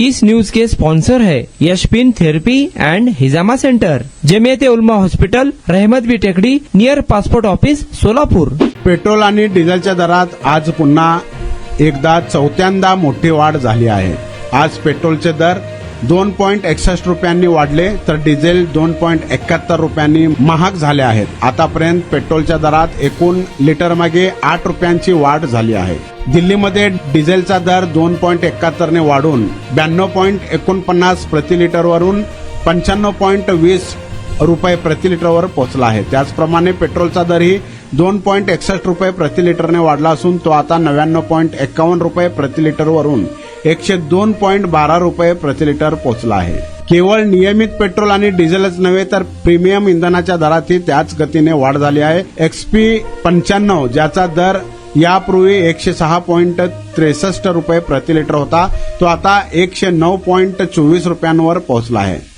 इस news के sponsor है यशपिन therapy end हिजामा centre, Jamiat उलमा hospital, रहमतबी टेकडी, near passport office, Solapur. Petrol आणि डिझेलच्या दरात आज पुन्हा एकदा चौथ्यांदा मोठी वाढ झाली आहे। आज पेट्रोलचे दर 2.61 रुपयांनी वाढले तर डिझेल 2.71 रुपयांनी महाग झाले आहेत। आतापर्यंत पेट्रोलच्या दरात एकूण लिटर मागे 8 रुपयांची वाढ झाली आहे। दिल्लीमध्ये डिझेलचा दर 2.71 ने वाढून 92.49 प्रति लिटरवरून 95.20 रुपये प्रति लिटरवर पोहोचला आहे। त्याचप्रमाणे पेट्रोलचा दरही 2.61 रुपये प्रति लिटरने वाढला असून तो आता 99.51 रुपये प्रति लिटरवरून 102.12 रुपये प्रति लिटर पोहोचला आहे। केवळ नियमित पेट्रोल आणि डिझेलच नव्हे तर प्रीमियम इंधनाच्या दरातही त्याच गतीने वाढ झाली आहे। XP 95 ज्याचा दर यापूर्वी 106.63 रुपये प्रति लिटर होता तो आता 109.24 रुपयांवर पोहोचला आहे।